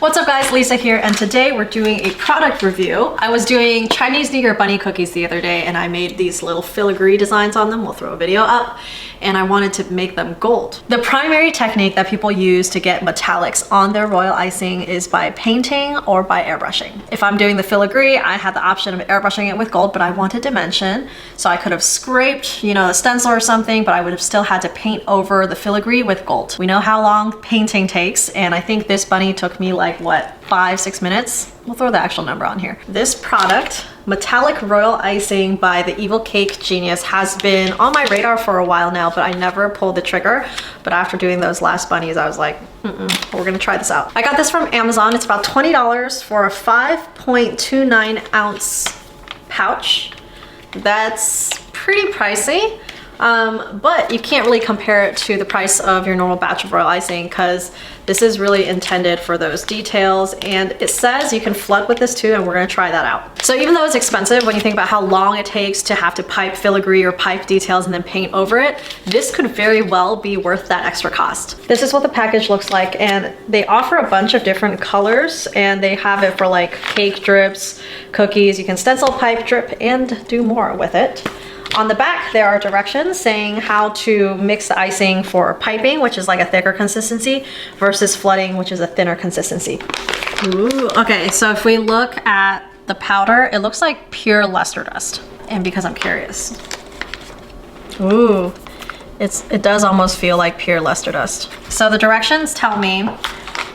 What's up guys, Lisa here, and today we're doing a product review. I was doing Chinese New Year bunny cookies the other day and I made these little filigree designs on them. We'll throw a video up. And I wanted to make them gold. The primary technique that people use to get metallics on their royal icing is by painting or by airbrushing. If I'm doing the filigree, I had the option of airbrushing it with gold, but I wanted dimension. So I could have scraped, a stencil or something, but I would have still had to paint over the filigree with gold. We know how long painting takes, and I think this bunny took me like, what, 5-6 minutes? We'll throw the actual number on here. This product, Metallic Royal Icing by the Evil Cake Genius, has been on my radar for a while now, but I never pulled the trigger. But after doing those last bunnies, I was like, we're gonna try this out. I got this from Amazon. It's about $20 for a 5.29 ounce pouch. That's pretty pricey. But you can't really compare it to the price of your normal batch of royal icing because this is really intended for those details, and it says you can flood with this too, and we're gonna try that out. So even though it's expensive, when you think about how long it takes to have to pipe filigree or pipe details and then paint over it, this could very well be worth that extra cost. This is what the package looks like, and they offer a bunch of different colors, and they have it for like cake drips, cookies. You can stencil, pipe, drip, and do more with it. On the back, there are directions saying how to mix the icing for piping, which is like a thicker consistency, versus flooding, which is a thinner consistency. Ooh, okay, so if we look at the powder, it looks like pure luster dust. And because I'm curious. Ooh, it does almost feel like pure luster dust. So the directions tell me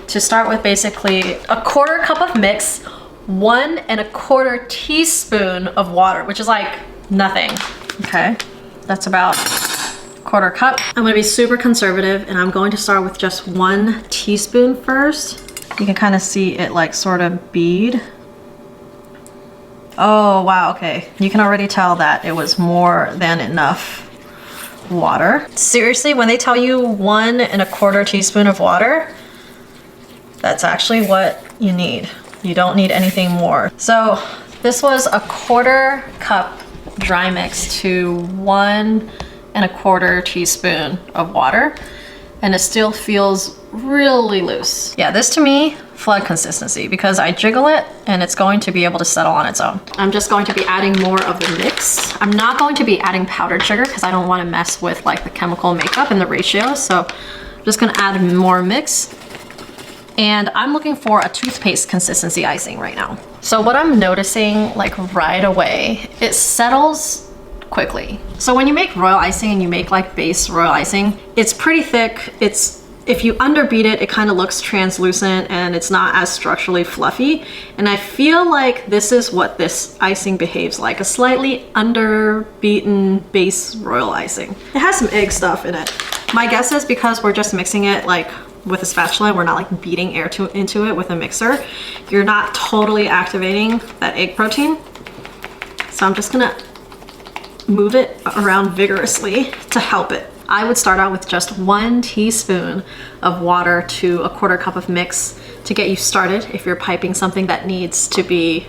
to start with basically 1/4 cup of mix, 1 1/4 teaspoon of water, which is like nothing. Okay, that's about 1/4 cup. I'm gonna be super conservative and I'm going to start with just 1 teaspoon first. You can kind of see it like sort of bead. Oh wow, okay. You can already tell that it was more than enough water. Seriously, when they tell you 1 1/4 teaspoon of water, that's actually what you need. You don't need anything more. So this was 1/4 cup dry mix to 1 1/4 teaspoon of water, and it still feels really loose. Yeah, this to me, flood consistency, because I jiggle it and it's going to be able to settle on its own. I'm just going to be adding more of the mix. I'm not going to be adding powdered sugar because I don't want to mess with like the chemical makeup and the ratio, so I'm just gonna add more mix. And I'm looking for a toothpaste consistency icing right now. So what I'm noticing like right away, it settles quickly. So when you make royal icing and you make like base royal icing, it's pretty thick. If you underbeat it, it kind of looks translucent and it's not as structurally fluffy. And I feel like this is what this icing behaves like, a slightly underbeaten base royal icing. It has some egg stuff in it. My guess is because we're just mixing it like with a spatula, we're not like beating air into it with a mixer, you're not totally activating that egg protein. So I'm just gonna move it around vigorously to help it. I would start out with just 1 teaspoon of water to 1/4 cup of mix to get you started if you're piping something that needs to be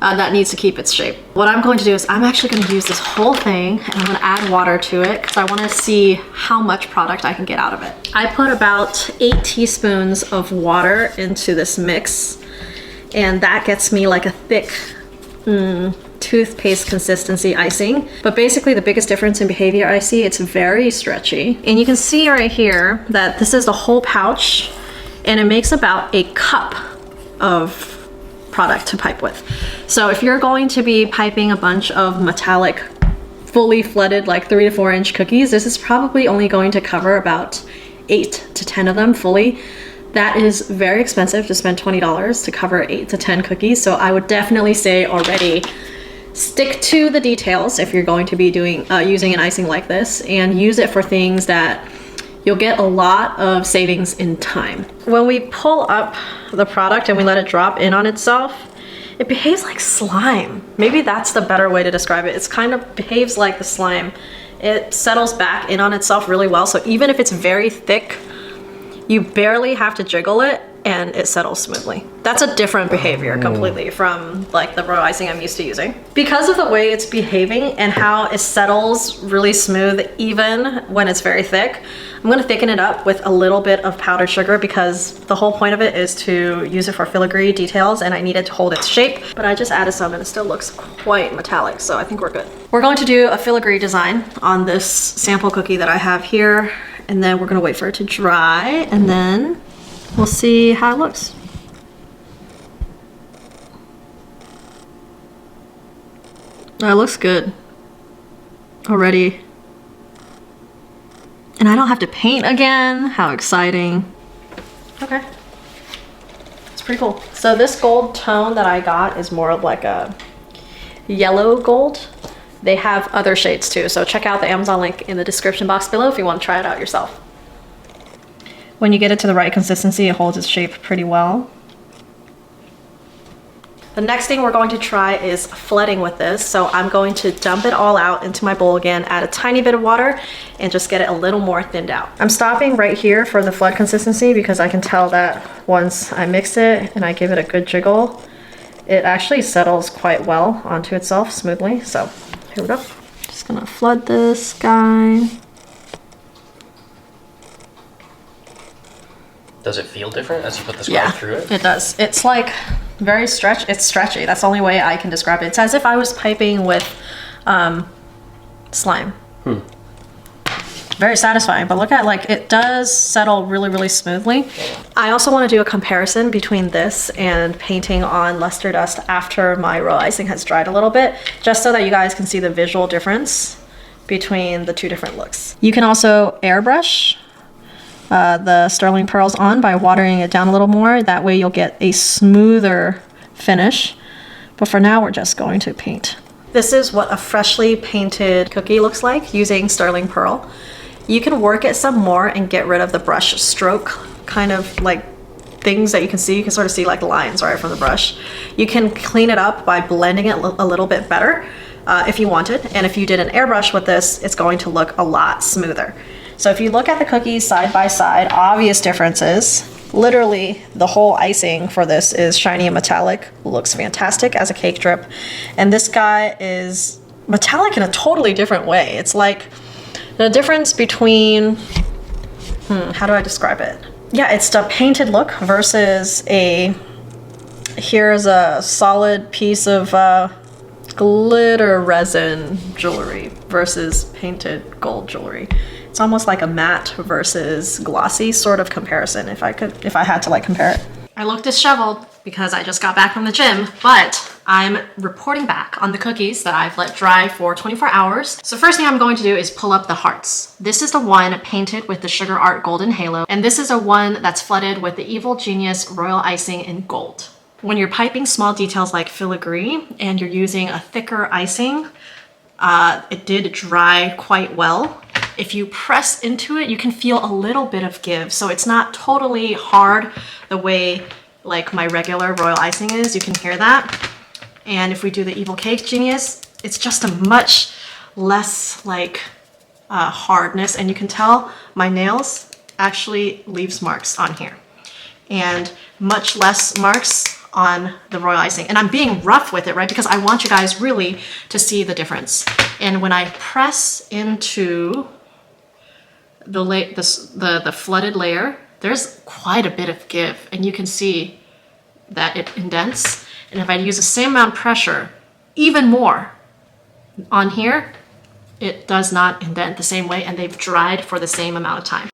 to keep its shape. What I'm going to do is I'm actually going to use this whole thing and I'm going to add water to it because I want to see how much product I can get out of it. I put about 8 teaspoons of water into this mix, and that gets me like a thick toothpaste consistency icing. But basically the biggest difference in behavior I see, it's very stretchy. And you can see right here that this is the whole pouch, and it makes about a cup of product to pipe with. So if you're going to be piping a bunch of metallic, fully flooded, like 3 to 4 inch cookies, this is probably only going to cover about 8 to 10 of them fully. That is very expensive to spend $20 to cover 8 to 10 cookies. So I would definitely say already stick to the details if you're going to be doing using an icing like this, and use it for things that you'll get a lot of savings in time. When we pull up the product and we let it drop in on itself, it behaves like slime. Maybe that's the better way to describe it. It's kind of behaves like the slime. It settles back in on itself really well. So even if it's very thick, you barely have to jiggle it and it settles smoothly. That's a different behavior completely from like the royal icing I'm used to using. Because of the way it's behaving and how it settles really smooth even when it's very thick, I'm gonna thicken it up with a little bit of powdered sugar because the whole point of it is to use it for filigree details and I need it to hold its shape. But I just added some and it still looks quite metallic, so I think we're good. We're going to do a filigree design on this sample cookie that I have here, and then we're gonna wait for it to dry and then we'll see how it looks. That looks good already. And I don't have to paint again. How exciting. Okay. It's pretty cool. So this gold tone that I got is more of like a yellow gold. They have other shades too, so check out the Amazon link in the description box below if you want to try it out yourself. When you get it to the right consistency, it holds its shape pretty well. The next thing we're going to try is flooding with this. So I'm going to dump it all out into my bowl again, add a tiny bit of water, and just get it a little more thinned out. I'm stopping right here for the flood consistency because I can tell that once I mix it and I give it a good jiggle, it actually settles quite well onto itself smoothly. So here we go. Just gonna flood this guy. Does it feel different as you put the square through it? It does. It's like very it's stretchy. That's the only way I can describe it. It's as if I was piping with slime. Very satisfying, but look at, like, it does settle really, really smoothly. I also want to do a comparison between this and painting on luster dust after my royal icing has dried a little bit, just so that you guys can see the visual difference between the two different looks. You can also airbrush the sterling pearls on by watering it down a little more. That way you'll get a smoother finish. But for now, we're just going to paint. This is what a freshly painted cookie looks like using sterling pearl. You can work it some more and get rid of the brush stroke kind of like things that you can see. You can sort of see like lines right from the brush. You can clean it up by blending it a little bit better if you wanted. And if you did an airbrush with this, it's going to look a lot smoother. So if you look at the cookies side by side, obvious differences. Literally, the whole icing for this is shiny and metallic. Looks fantastic as a cake drip. And this guy is metallic in a totally different way. It's like the difference between, how do I describe it? Yeah, it's the painted look versus here's a solid piece of glitter resin jewelry versus painted gold jewelry. It's almost like a matte versus glossy sort of comparison if I had to like compare it. I look disheveled because I just got back from the gym, but I'm reporting back on the cookies that I've let dry for 24 hours. So first thing I'm going to do is pull up the hearts. This is the one painted with the Sugar Art Golden Halo, and this is a one that's flooded with the Evil Genius Royal Icing in gold. When you're piping small details like filigree and you're using a thicker icing, it did dry quite well. If you press into it, you can feel a little bit of give. So it's not totally hard the way like my regular royal icing is. You can hear that. And if we do the Evil Cake Genius, it's just a much less like hardness. And you can tell my nails actually leaves marks on here. And much less marks on the royal icing. And I'm being rough with it, right? Because I want you guys really to see the difference. And when I press into the flooded layer, there's quite a bit of give, and you can see that it indents. And if I use the same amount of pressure, even more on here, it does not indent the same way, and they've dried for the same amount of time.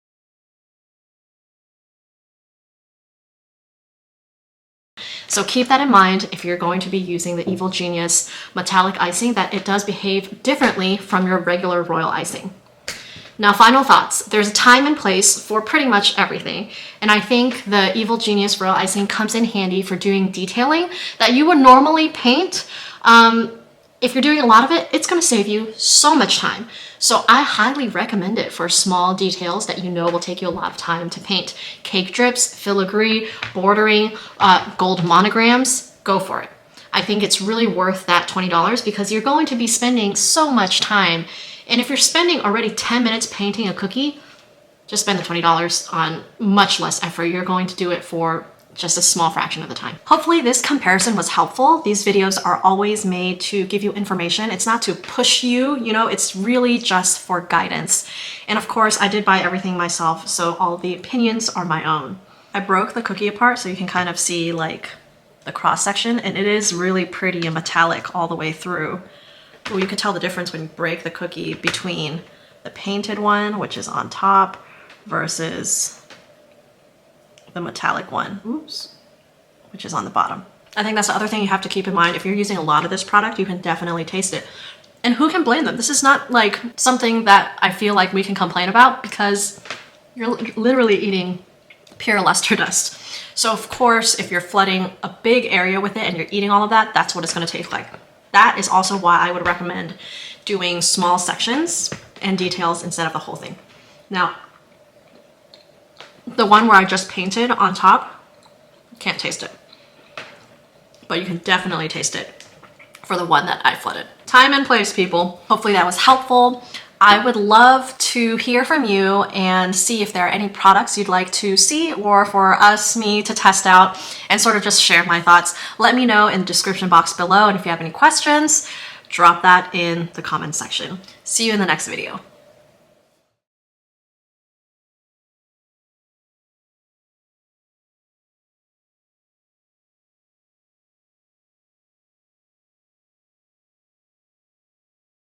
So keep that in mind if you're going to be using the Evil Genius metallic icing, that it does behave differently from your regular royal icing. Now, final thoughts. There's a time and place for pretty much everything. And I think the Evil Genius Royal Icing comes in handy for doing detailing that you would normally paint. If you're doing a lot of it, it's gonna save you so much time. So I highly recommend it for small details that you know will take you a lot of time to paint. Cake drips, filigree, bordering, gold monograms, go for it. I think it's really worth that $20 because you're going to be spending so much time. And if you're spending already 10 minutes painting a cookie, just spend the $20 on much less effort. You're going to do it for just a small fraction of the time. Hopefully this comparison was helpful. These videos are always made to give you information. It's not to push you, you know, it's really just for guidance. And of course, I did buy everything myself, so all the opinions are my own. I broke the cookie apart so you can kind of see like the cross section, and it is really pretty and metallic all the way through. Well, you can tell the difference when you break the cookie between the painted one, which is on top, versus the metallic one, oops, which is on the bottom. I think that's the other thing you have to keep in mind. If you're using a lot of this product, you can definitely taste it. And who can blame them? This is not like something that I feel like we can complain about, because you're literally eating pure luster dust. So of course, if you're flooding a big area with it and you're eating all of that, that's what it's gonna taste like. That is also why I would recommend doing small sections and details instead of the whole thing. Now, the one where I just painted on top, can't taste it. But you can definitely taste it for the one that I flooded. Time and place, people. Hopefully that was helpful. I would love to hear from you and see if there are any products you'd like to see or for me to test out and sort of just share my thoughts. Let me know in the description box below, and if you have any questions, drop that in the comments section. See you in the next video.